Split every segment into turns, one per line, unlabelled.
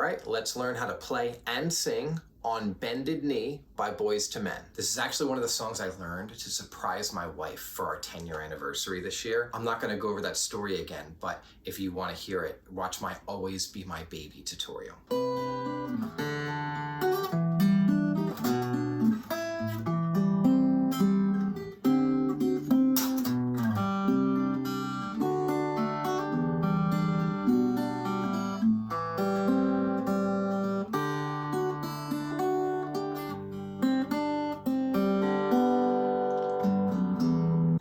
right, let's learn how to play and sing on Bended Knee by Boyz II Men. This is actually one of the songs I learned to surprise my wife for our 10-year anniversary this year. I'm not gonna go over that story again, but if you wanna hear it, watch my Always Be My Baby tutorial.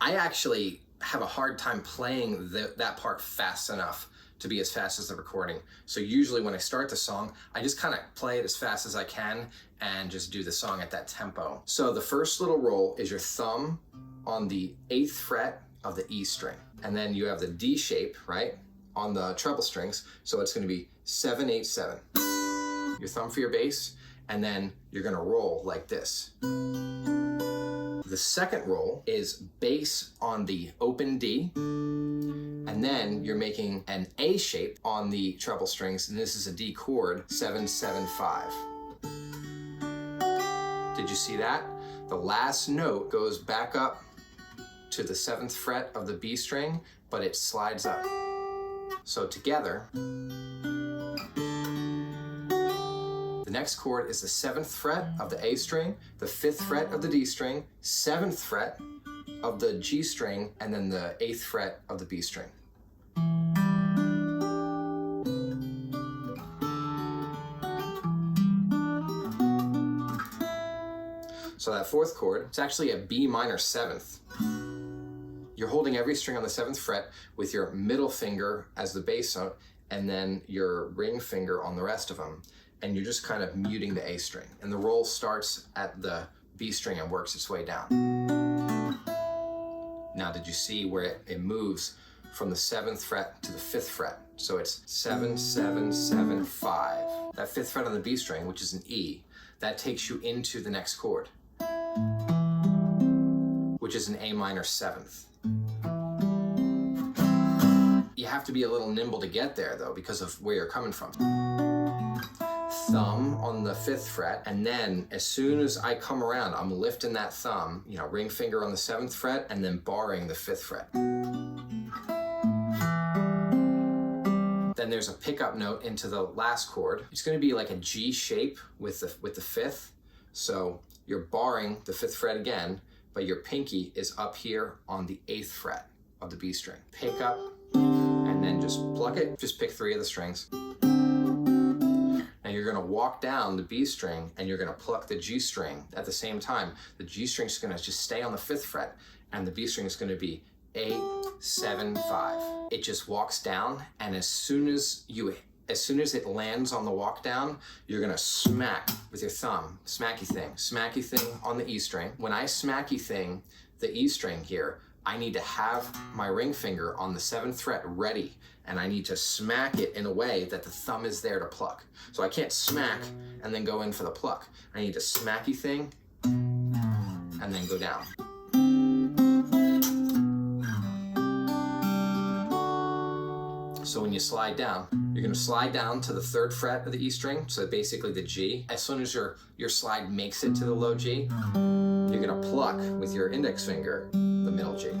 I actually have a hard time playing that part fast enough to be as fast as the recording. So usually when I start the song, I just kind of play it as fast as I can and just do the song at that tempo. So the first little roll is your thumb on the 8th fret of the E string. And then you have the D shape, right, on the treble strings. So it's going to be 7, 8, 7. Your thumb for your bass, and then you're going to roll like this. The second roll is bass on the open D, and then you're making an A shape on the treble strings, and this is a D chord, 7, 7, 5. Did you see that? The last note goes back up to the 7th fret of the B string, but it slides up. So together, the next chord is the 7th fret of the A string, the 5th fret of the D string, 7th fret of the G string, and then the 8th fret of the B string. So that 4th chord, it's actually a B minor 7th. You're holding every string on the 7th fret with your middle finger as the bass note, and then your ring finger on the rest of them. And you're just kind of muting the A string. And the roll starts at the B string and works its way down. Now, did you see where it moves from the 7th fret to the 5th fret? So it's 7, 7, 7, 5. That 5th fret on the B string, which is an E, that takes you into the next chord, which is an A minor 7th. You have to be a little nimble to get there, though, because of where you're coming from. Thumb on the 5th fret, and then as soon as I come around, I'm lifting that thumb, you know, ring finger on the 7th fret, and then barring the 5th fret. Then there's a pickup note into the last chord. It's going to be like a G shape with the 5th. So you're barring the 5th fret again, but your pinky is up here on the 8th fret of the B string. Pick up, and then just pluck it. Just pick 3 of the strings. You're going to walk down the B string and you're going to pluck the G string at the same time. The G string is going to just stay on the 5th fret and the B string is going to be 8, 7, 5. It just walks down, and as soon as it lands on the walk down, you're going to smack with your thumb, smacky thing on the E string. When I smacky thing the E string here, I need to have my ring finger on the 7th fret ready, and I need to smack it in a way that the thumb is there to pluck. So I can't smack and then go in for the pluck. I need to smacky thing and then go down. So when you slide down, you're going to slide down to the 3rd fret of the E string, so basically the G. As soon as your slide makes it to the low G, you're going to pluck with your index finger the middle G.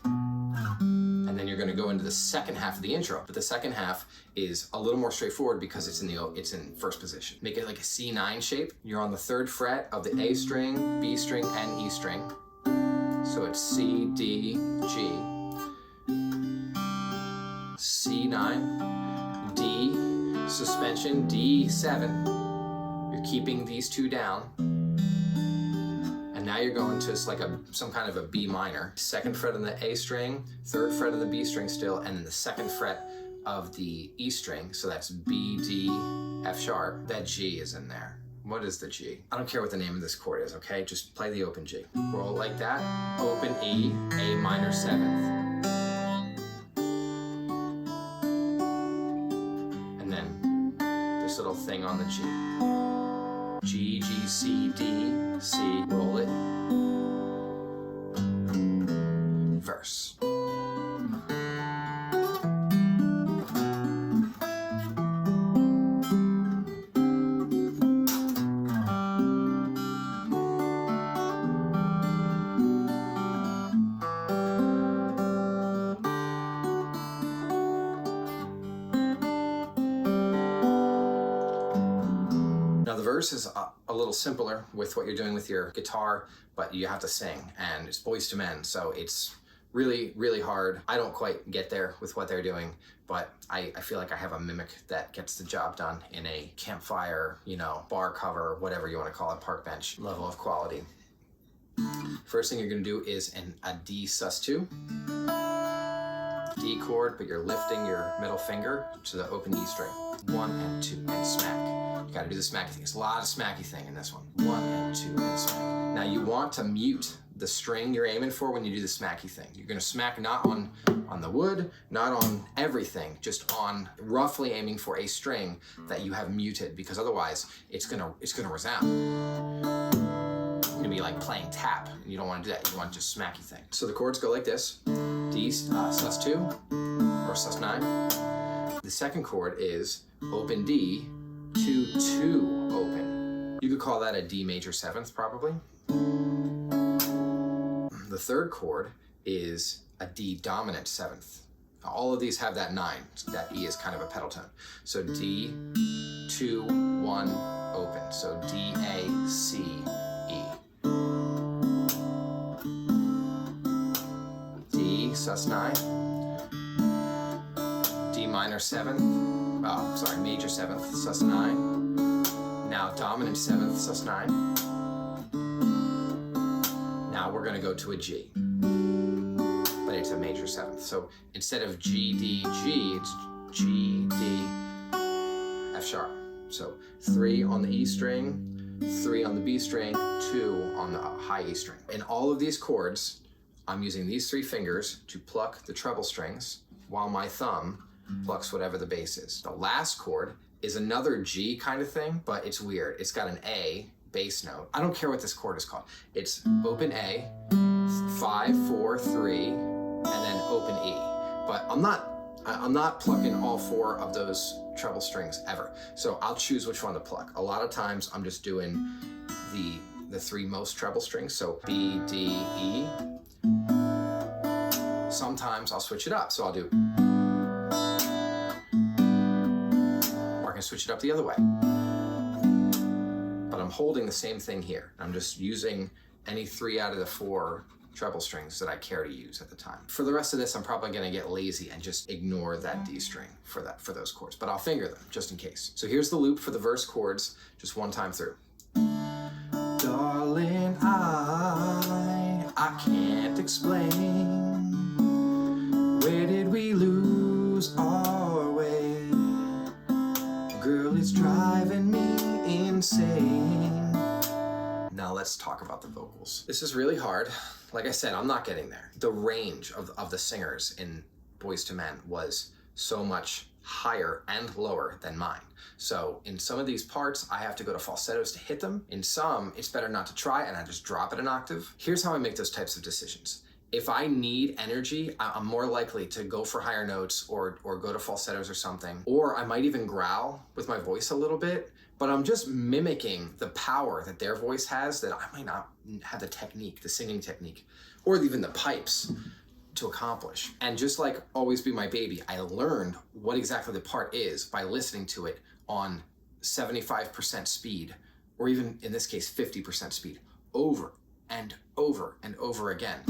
And then you're going to go into the second half of the intro. But the second half is a little more straightforward because it's in first position. Make it like a C9 shape. You're on the 3rd fret of the A string, B string, and E string. So it's C, D, G, C9, D, suspension, D7. You're keeping these 2 down. And now you're going to like some kind of a B minor. 2nd fret on the A string, 3rd fret on the B string still, and then the 2nd fret of the E string. So that's B, D, F sharp. That G is in there. What is the G? I don't care what the name of this chord is, okay? Just play the open G. Roll like that. Open E, A minor 7th. And then this little thing on the G. G, G, C, D, C, roll it. Verse. the verse is a little simpler with what you're doing with your guitar, but you have to sing, and it's Boyz II Men, so it's really, really hard. I don't quite get there with what they're doing, but I feel like I have a mimic that gets the job done in a campfire, you know, bar cover, whatever you want to call it, park bench level of quality. First thing you're going to do is a D sus2. D chord, but you're lifting your middle finger to the open E string. 1 and 2 and smack. You gotta do the smacky thing. There's a lot of smacky thing in this one. 1 and 2 and smack. Now you want to mute the string you're aiming for when you do the smacky thing. You're gonna smack not on the wood, not on everything, just on roughly aiming for a string that you have muted, because otherwise it's gonna resound. You're gonna be like playing tap, and you don't want to do that. You want just smacky thing. So the chords go like this: D sus2 or sus9. The second chord is open D to 2 open. You could call that a D major 7th probably. The third chord is a D dominant 7th. All of these have that 9. That E is kind of a pedal tone. So D 2 1 open. So D A C E. D sus9, D minor 7th, oh sorry, major 7th, sus9, now dominant 7th, sus9. Now we're gonna go to a G, but it's a major 7th. So instead of G, D, G, it's G, D, F sharp. So 3 on the E string, 3 on the B string, 2 on the high E string. In all of these chords, I'm using these 3 fingers to pluck the treble strings while my thumb plucks whatever the bass is. The last chord is another G kind of thing, but it's weird. It's got an A bass note. I don't care what this chord is called. It's open A, 5, 4, 3, and then open E. But I'm not plucking all 4 of those treble strings ever. So I'll choose which one to pluck. A lot of times I'm just doing the 3 most treble strings, so B, D, E. Sometimes I'll switch it up, so I'll do, or I can switch it up the other way. But I'm holding the same thing here. I'm just using any 3 out of the 4 treble strings that I care to use at the time. For the rest of this, I'm probably gonna get lazy and just ignore that D string for those chords, but I'll finger them just in case. So here's the loop for the verse chords, just one time through. Darling, I can't explain. Where did we lose our way? Girl, it's driving me insane. Now let's talk about the vocals. This is really hard. Like I said, I'm not getting there. The range of the singers in Boyz II Men was so much higher and lower than mine. So in some of these parts, I have to go to falsettos to hit them. In some, it's better not to try, and I just drop it an octave. Here's how I make those types of decisions. If I need energy, I'm more likely to go for higher notes or go to falsettos or something. Or I might even growl with my voice a little bit, but I'm just mimicking the power that their voice has that I might not have the technique, the singing technique, or even the pipes to accomplish. And just like Always Be My Baby, I learned what exactly the part is by listening to it on 75% speed, or even in this case, 50% speed, over and over and over again.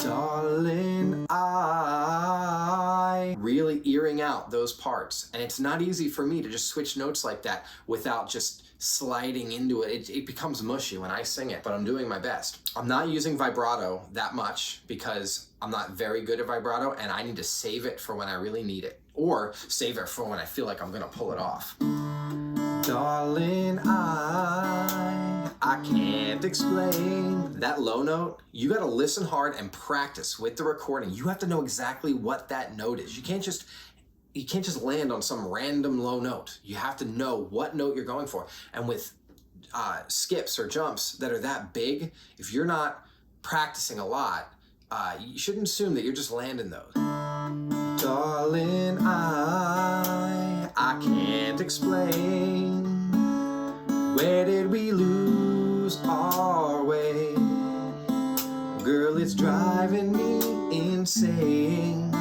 Darling, I really earring out those parts. And it's not easy for me to just switch notes like that without just sliding into it. It becomes mushy when I sing it, but I'm doing my best. I'm not using vibrato that much because I'm not very good at vibrato, and I need to save it for when I really need it, or save it for when I feel like I'm gonna pull it off. Darling, I can't explain. That low note, you gotta listen hard and practice with the recording. You have to know exactly what that note is. You can't just land on some random low note. You have to know what note you're going for. And with skips or jumps that are that big, if you're not practicing a lot, you shouldn't assume that you're just landing those. Darling, I can't explain. Where did we lose our way? Girl, it's driving me insane.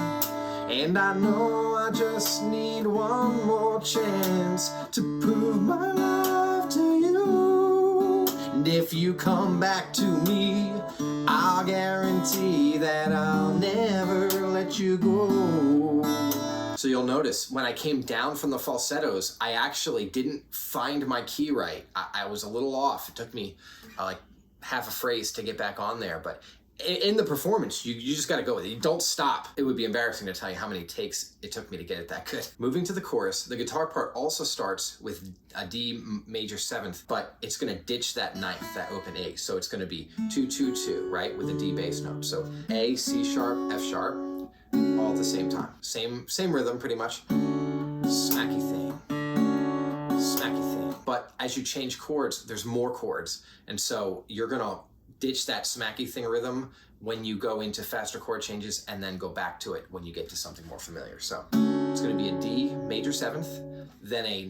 And I know I just need one more chance to prove my love if you come back to me, I'll guarantee that I'll never let you go. So you'll notice when I came down from the falsettos, I actually didn't find my key right. I was a little off. It took me like half a phrase to get back on there, but in the performance, you just got to go with it. You don't stop. It would be embarrassing to tell you how many takes it took me to get it that good. Moving to the chorus, the guitar part also starts with a D major 7th, but it's going to ditch that 9th, that open A. So it's going to be 2-2-2, right, with a D bass note. So A, C sharp, F sharp, all at the same time. Same rhythm, pretty much. Smacky thing. Smacky thing. But as you change chords, there's more chords. And so you're going to ditch that smacky thing rhythm when you go into faster chord changes and then go back to it when you get to something more familiar. So it's going to be a D major 7th, then a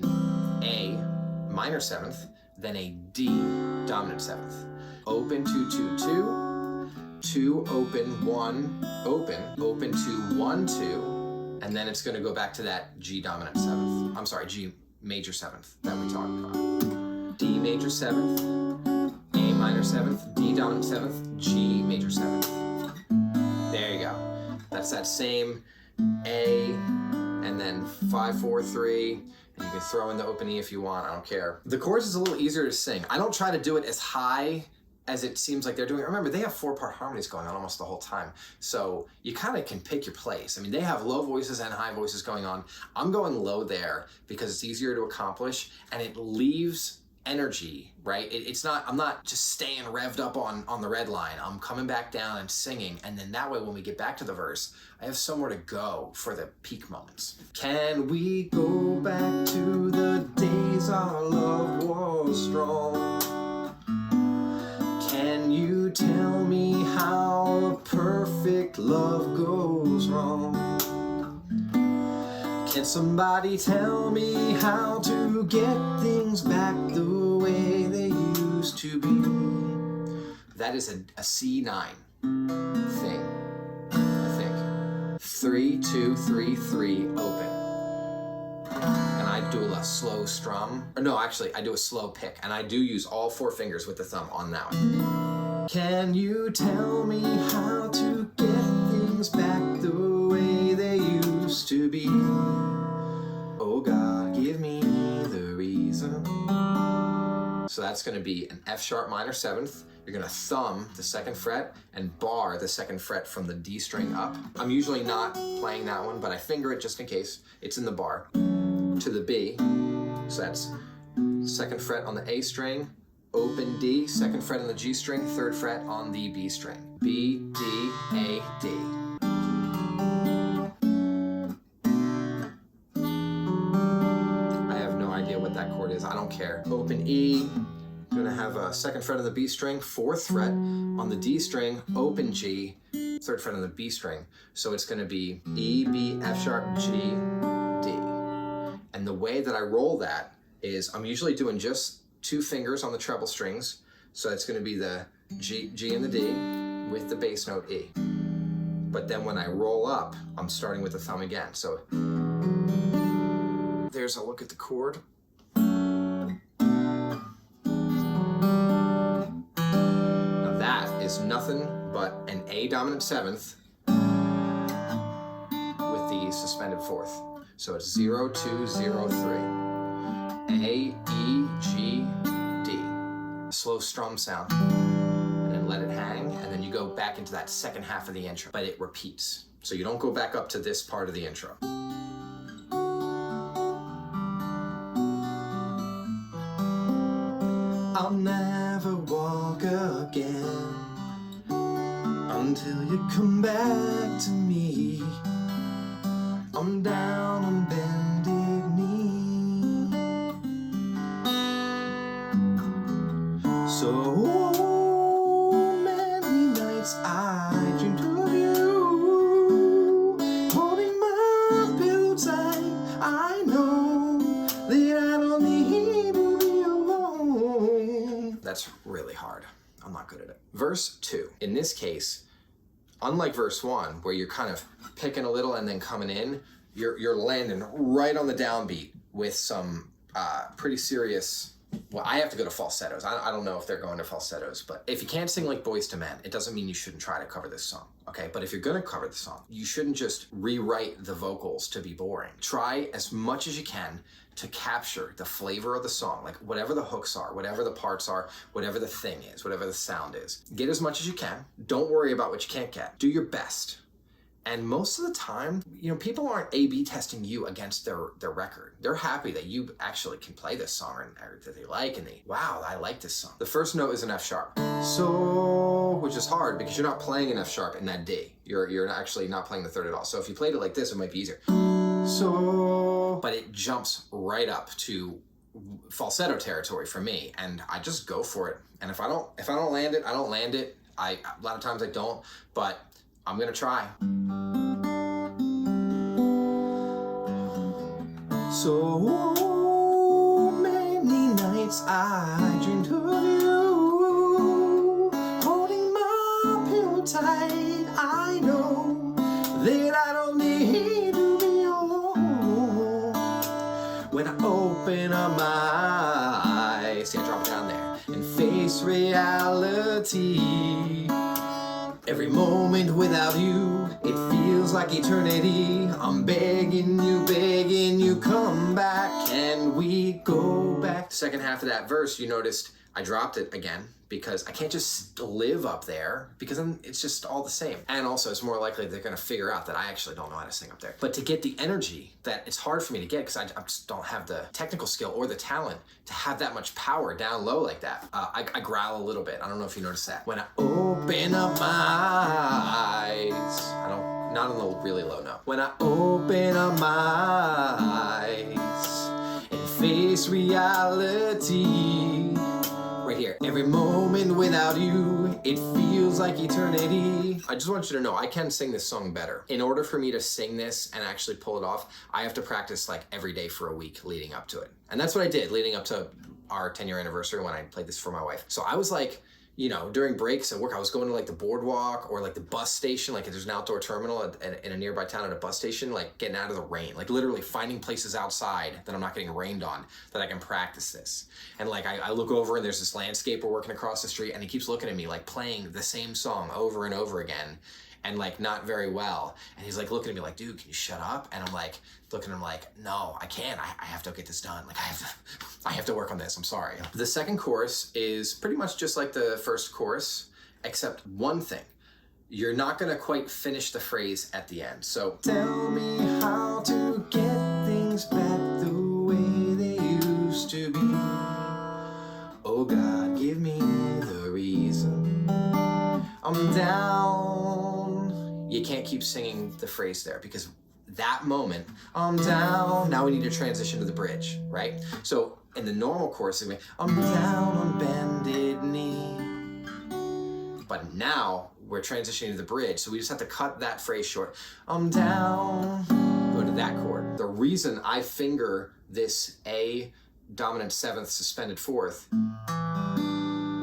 minor 7th, then a D dominant 7th. Open 2-2-2, 2 open 1 open, open 2 1 2, and then it's going to go back to that G dominant 7th. I'm sorry, G major 7th that we talked about. D major 7th, A minor 7th, D dominant 7th, G major 7th. There you go. That's that same A, and then 5-4-3, and you can throw in the open E if you want, I don't care. The chorus is a little easier to sing. I don't try to do it as high as it seems like they're doing. Remember, they have 4-part harmonies going on almost the whole time. So you kind of can pick your place. I mean, they have low voices and high voices going on. I'm going low there because it's easier to accomplish and it leaves energy, right? It's not, I'm not just staying revved up on the red line. I'm coming back down and singing. And then that way, when we get back to the verse, I have somewhere to go for the peak moments. Can we go back to the days our love was strong? Can you tell me how a perfect love goes wrong? Can somebody tell me how to get things back the way they used to be? That is a C9 thing, I think. 3-2-3-3 open. And I do a slow strum. Or no, actually, I do a slow pick. And I do use all 4 fingers with the thumb on that one. Can you tell me how to get things back the way they used to be? Oh God, give me the reason. So that's going to be an F sharp minor 7th. You're going to thumb the 2nd fret and bar the 2nd fret from the D string up. I'm usually not playing that one, but I finger it just in case. It's in the bar. To the B. So that's 2nd fret on the A string, open D, 2nd fret on the G string, 3rd fret on the B string. B, D, A, D. I have no idea what that chord is. I don't care. Open E. I'm gonna have a 2nd fret on the B string, 4th fret on the D string, open G, 3rd fret on the B string. So it's gonna be E, B, F sharp, G, D. And the way that I roll that is I'm usually doing just 2 fingers on the treble strings. So it's gonna be the G and the D with the bass note E. But then when I roll up, I'm starting with the thumb again. So there's a look at the chord. Now that is nothing but an A dominant 7th with the suspended 4th. So it's 0-2-0-3. A, E, G, D. A slow strum sound. And then let it hang, and then you go back into that 2nd half of the intro. But it repeats. So you don't go back up to this part of the intro. I'll never walk again until you come back to me. I'm down on bended knee. So many nights I dreamed of you, holding my pillow tight. I know that I don't need to be alone. That's really hard. I'm not good at it. Verse 2. In this case, unlike verse 1, where you're kind of picking a little and then coming in, you're landing right on the downbeat with some pretty serious well, I have to go to falsettos. I don't know if they're going to falsettos, but if you can't sing like Boyz II Men, it doesn't mean you shouldn't try to cover this song, okay? But if you're gonna cover the song, you shouldn't just rewrite the vocals to be boring. Try as much as you can to capture the flavor of the song, like whatever the hooks are, whatever the parts are, whatever the thing is, whatever the sound is. Get as much as you can. Don't worry about what you can't get. Do your best. And most of the time, you know, people aren't A/B testing you against their record. They're happy that you actually can play this song or that they like, and wow, I like this song. The first note is an F sharp. So, which is hard because you're not playing an F sharp in that D. You're actually not playing the third at all. So if you played it like this, it might be easier. So, but it jumps right up to falsetto territory for me, and I just go for it. And if I don't land it, I don't land it. A lot of times I don't, but I'm gonna try. So many nights I dreamed of you, holding my pillow tight. I know that I don't need to be alone. When I open up my eyes, see I drop it down there, and face reality. Every moment without you, it feels like eternity. I'm begging you, come back. Can we go back? The second half of that verse, you noticed I dropped it again because I can't just live up there because then it's just all the same. And also it's more likely they're gonna figure out that I actually don't know how to sing up there. But to get the energy that it's hard for me to get because I just don't have the technical skill or the talent to have that much power down low like that. I growl a little bit. I don't know if you noticed that. When I open up my eyes, not on the really low note. When I open up my eyes and face reality. Right here. Every moment without you, it feels like eternity. I just want you to know I can sing this song better. In order for me to sing this and actually pull it off, I have to practice like every day for a week leading up to it. And that's what I did leading up to our 10-year anniversary when I played this for my wife. So I was like, you know, during breaks at work, I was going to like the boardwalk or like the bus station, like there's an outdoor terminal in a nearby town at a bus station, like getting out of the rain, like literally finding places outside that I'm not getting rained on, that I can practice this. And like I look over and there's this landscaper working across the street and he keeps looking at me like playing the same song over and over again and like not very well. And he's like looking at me like, dude, can you shut up? And I'm like, looking at him like, no, I can't. I have to get this done. Like I have to work on this. I'm sorry. The second chorus is pretty much just like the first chorus, except one thing. You're not gonna quite finish the phrase at the end. So tell me how to get things back the way they used to be. Oh God, give me the reason I'm down. You can't keep singing the phrase there because that moment, I'm down. Now we need to transition to the bridge, right? So in the normal chorus, I'm down on bended knee. But now we're transitioning to the bridge, so we just have to cut that phrase short. I'm down, go to that chord. The reason I finger this A dominant seventh suspended fourth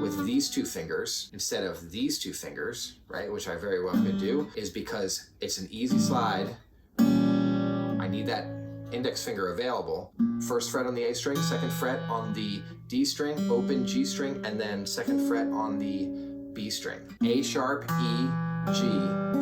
with these two fingers instead of these two fingers, right, which I very well could do, is because it's an easy slide. I need that index finger available. First fret on the A string, second fret on the D string, open G string, and then second fret on the B string. A sharp, E, G,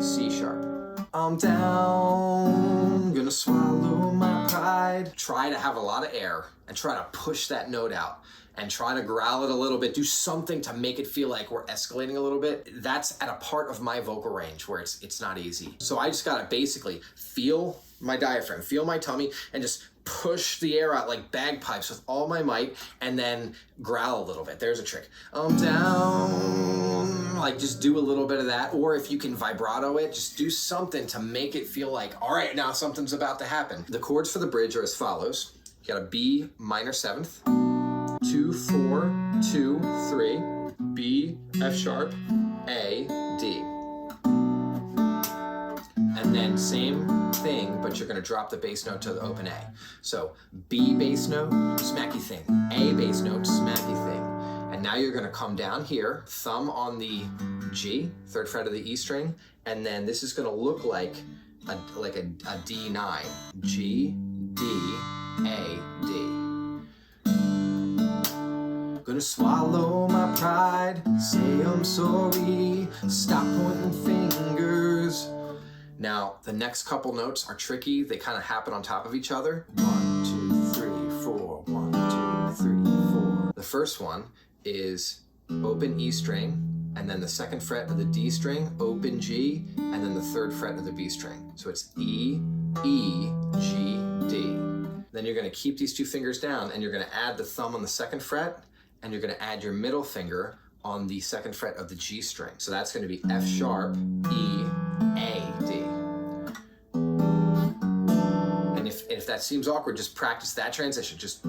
C sharp. I'm down, gonna swallow my pride. Try to have a lot of air and try to push that note out and try to growl it a little bit. Do something to make it feel like we're escalating a little bit. That's at a part of my vocal range where it's not easy. So I just gotta basically feel my diaphragm, feel my tummy, and just push the air out like bagpipes with all my might, and then growl a little bit. There's a trick. I'm down, like just do a little bit of that. Or if you can vibrato it, just do something to make it feel like, all right, now something's about to happen. The chords for the bridge are as follows. You got a B minor seventh, 2, 4, 2, 3, B, F sharp, A, D. And then same thing, but you're gonna drop the bass note to the open A. So B bass note, smacky thing. A bass note, smacky thing. And now you're gonna come down here, thumb on the G, third fret of the E string, and then this is gonna look like a D9. G, D, A, D. Gonna swallow my pride, say I'm sorry, stop pointing fingers. Now, the next couple notes are tricky. They kind of happen on top of each other. 1, 2, 3, 4, 1, 2, 3, 4. The first one is open E string, and then the second fret of the D string, open G, and then the third fret of the B string. So it's E, E, G, D. Then you're gonna keep these two fingers down, and you're gonna add the thumb on the second fret, and you're gonna add your middle finger on the second fret of the G string. So that's gonna be F sharp, E, A, D. And if that seems awkward, just practice that transition. Just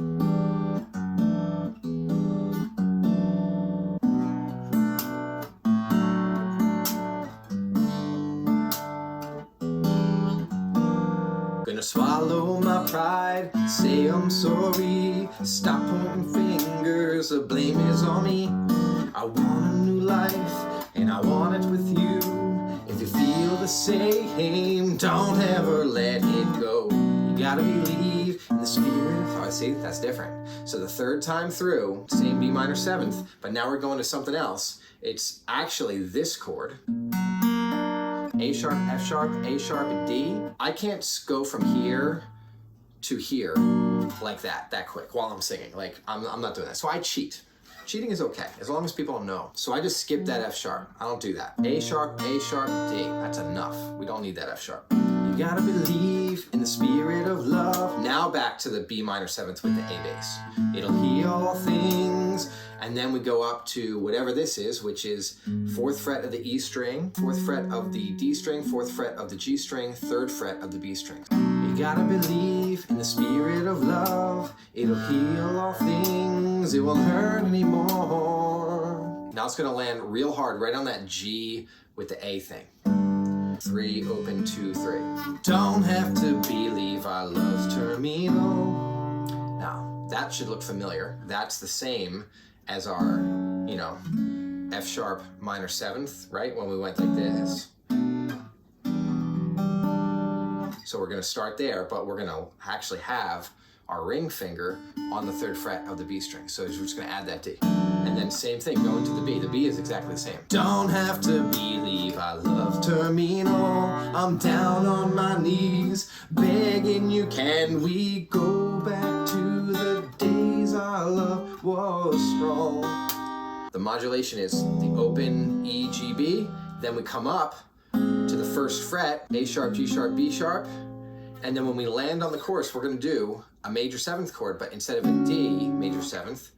gonna swallow my pride, say I'm sorry, stop pointing fingers, the blame is on me. I want a new life, and I want it with you. If you feel the same, don't ever let it go. You gotta believe in the spirit. Oh, see, that's different. So the third time through, same B minor 7th, but now we're going to something else. It's actually this chord. A sharp, F sharp, A sharp, D. I can't go from here to here like that quick while I'm singing. Like, I'm not doing that. So I cheat. Cheating is okay, as long as people don't know. So I just skip that F sharp. I don't do that. A sharp, D. That's enough. We don't need that F sharp. You gotta believe in the spirit of love. Now back to the B minor 7th with the A bass. It'll heal all things. And then we go up to whatever this is, which is 4th fret of the E string, 4th fret of the D string, 4th fret of the G string, 3rd fret of the B string. You gotta believe in the spirit of love. It'll heal all things. It won't hurt anymore. Now it's gonna land real hard right on that G with the A thing. 3, open, 2, 3. Don't have to believe our love's terminal. Now, that should look familiar. That's the same as our, F sharp minor 7th, right? When we went like this. So we're gonna start there, but we're gonna actually have our ring finger on the 3rd fret of the B string. So we're just gonna add that D. And then same thing, going to the B. The B is exactly the same. Don't have to believe I love terminal. I'm down on my knees, begging you, can we go back to the days our love was strong? The modulation is the open E, G, B. Then we come up to the 1st fret, A sharp, G sharp, B sharp. And then when we land on the chorus, we're gonna do a major 7th chord, but instead of a D major 7th,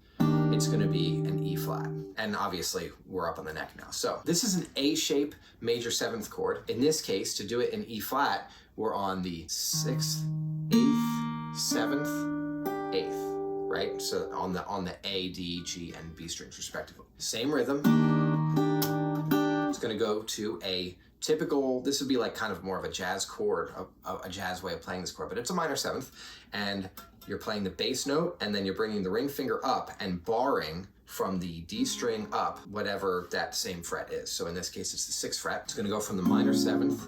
it's gonna be an E flat. And obviously we're up on the neck now. So this is an A shape major 7th chord. In this case, to do it in E flat, we're on the 6th, 8th, 7th, 8th, right? So on the A, D, G, and B strings respectively. Same rhythm. It's gonna go to a typical, this would be like kind of more of a jazz chord, a jazz way of playing this chord, but it's a minor 7th, and you're playing the bass note, and then you're bringing the ring finger up and barring from the D string up, whatever that same fret is. So in this case, it's the 6th fret. It's gonna go from the minor 7th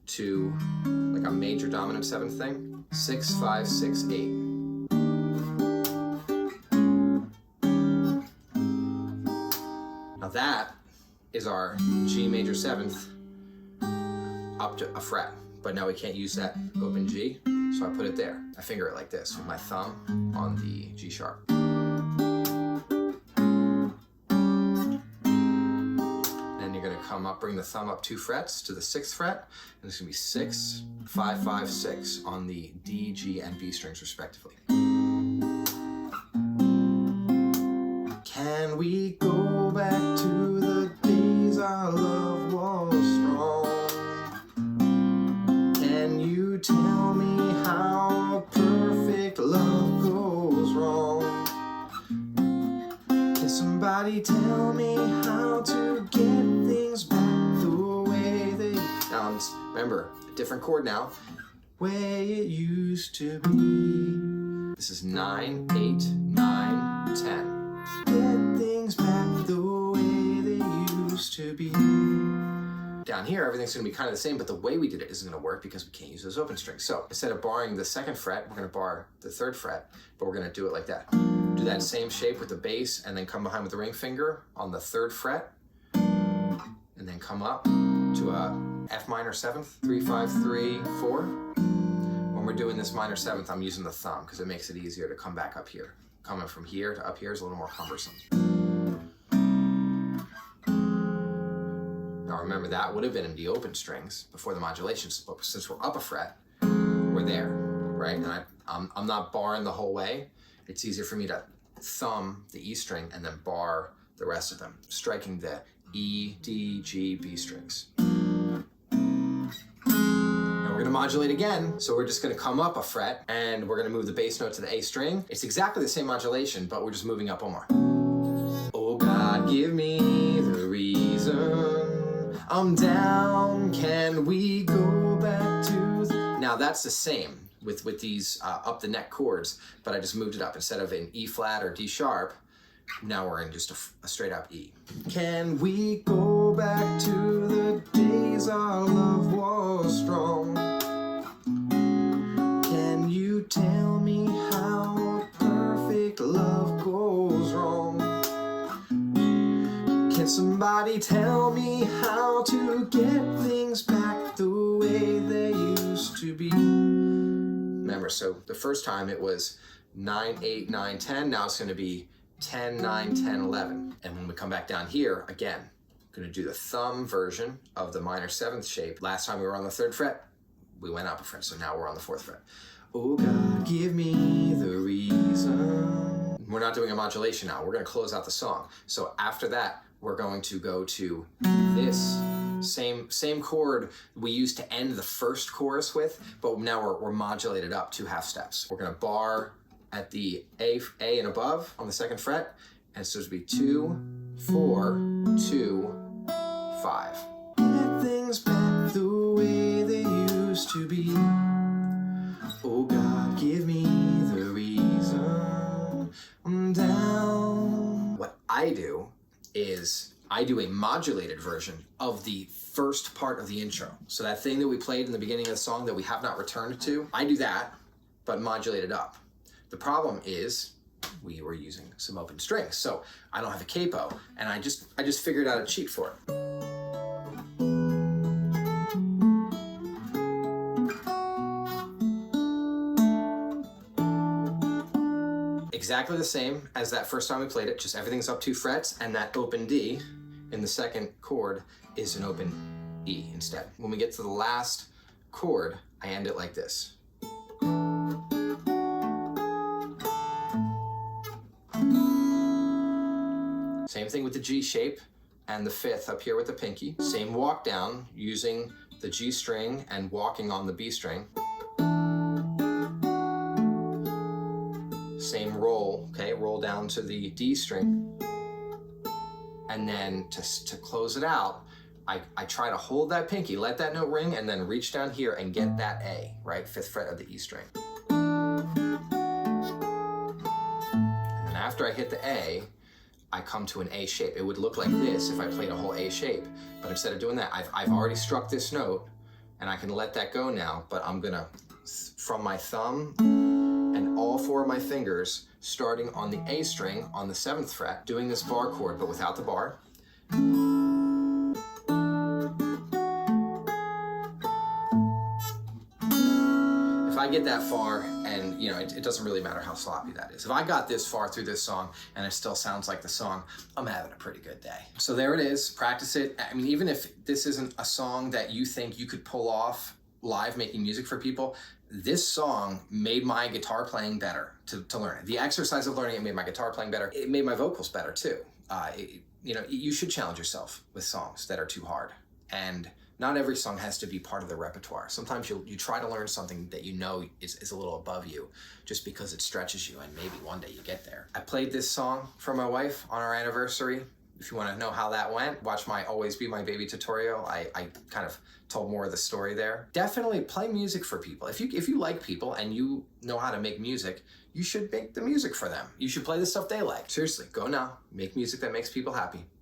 to like a major dominant 7th thing. 6, 5, 6, 8. Now that is our G major 7th up to a fret, but now we can't use that open G, so I put it there. I finger it like this with my thumb on the G sharp. Then you're gonna come up, bring the thumb up 2 frets to the 6th fret, and it's gonna be 6, 5, 5, 6 on the D, G, and B strings respectively. Can we go back to the days our love was strong? Can you tell me how perfect love goes wrong? Can somebody tell me how to get things back the way they... Now, remember, a different chord now. Way it used to be. This is 9, 8, 9, 10. Get things back the way they used to be. Down down here, everything's gonna be kind of the same, but the way we did it isn't gonna work because we can't use those open strings. So instead of barring the 2nd fret, we're gonna bar the 3rd fret, but we're gonna do it like that. Do that same shape with the bass and then come behind with the ring finger on the 3rd fret, and then come up to a F minor 7th, 3, 5, 3, 4. When we're doing this minor 7th, I'm using the thumb because it makes it easier to come back up here. Coming from here to up here is a little more cumbersome. Now remember, that would have been in the open strings before the modulations, but since we're up a fret, we're there, right? And I'm not barring the whole way. It's easier for me to thumb the E string and then bar the rest of them, striking the E, D, G, B strings. Now we're gonna modulate again, so we're just gonna come up a fret and we're gonna move the bass note to the A string. It's exactly the same modulation, but we're just moving up one more. Oh God, give me the reason I'm down, can we go back to Now that's the same with these up the neck chords, but I just moved it up. Instead of an E flat or D sharp, now we're in just a straight up E. Can we go back to the days our love was strong? Can you tell me how perfect love goes wrong? Can somebody tell me how to get things back the way they used to be? Remember, so the first time it was 9, 8, 9, 10. Now it's going to be 10, 9, 10, 11. And when we come back down here, again, I'm going to do the thumb version of the minor 7th shape. Last time we were on the 3rd fret, we went up a fret, so now we're on the 4th fret. Oh God, give me the reason. We're not doing a modulation now. We're going to close out the song. So after that, we're going to go to this same chord we used to end the first chorus with, but now we're modulated up 2 half steps. We're going to bar at the A and above on the 2nd fret, and so it'll be 2, 4, 2, 5. Get things back the way they used to be. Oh God, give me the reason I'm down. What I do is I do a modulated version of the first part of the intro. So that thing that we played in the beginning of the song that we have not returned to, I do that, but modulated up. The problem is we were using some open strings, so I don't have a capo, and I just figured out a cheat for it. Exactly the same as that first time we played it, just everything's up 2 frets, and that open D in the 2nd chord is an open E instead. When we get to the last chord, I end it like this. Same thing with the G shape and the 5th up here with the pinky. Same walk down using the G string and walking on the B string. Same roll, okay? Roll down to the D string. And then to close it out, I try to hold that pinky, let that note ring, and then reach down here and get that A, right? 5th fret of the E string. And then after I hit the A, I come to an A shape. It would look like this if I played a whole A shape, but instead of doing that, I've already struck this note, and I can let that go now, but I'm gonna, from my thumb and all 4 of my fingers, starting on the A string on the 7th fret, doing this bar chord, but without the bar. If I get that far, and it doesn't really matter how sloppy that is. If I got this far through this song and it still sounds like the song, I'm having a pretty good day. So there it is, practice it. I mean, even if this isn't a song that you think you could pull off live making music for people, this song made my guitar playing better to learn it. The exercise of learning it made my guitar playing better. It made my vocals better too. You should challenge yourself with songs that are too hard. And not every song has to be part of the repertoire. Sometimes you try to learn something that you know is a little above you just because it stretches you, and maybe one day you get there. I played this song for my wife on our anniversary. If you want to know how that went, watch my Always Be My Baby tutorial. I kind of told more of the story there. Definitely play music for people. If you like people and you know how to make music, you should make the music for them. You should play the stuff they like. Seriously, go now. Make music that makes people happy.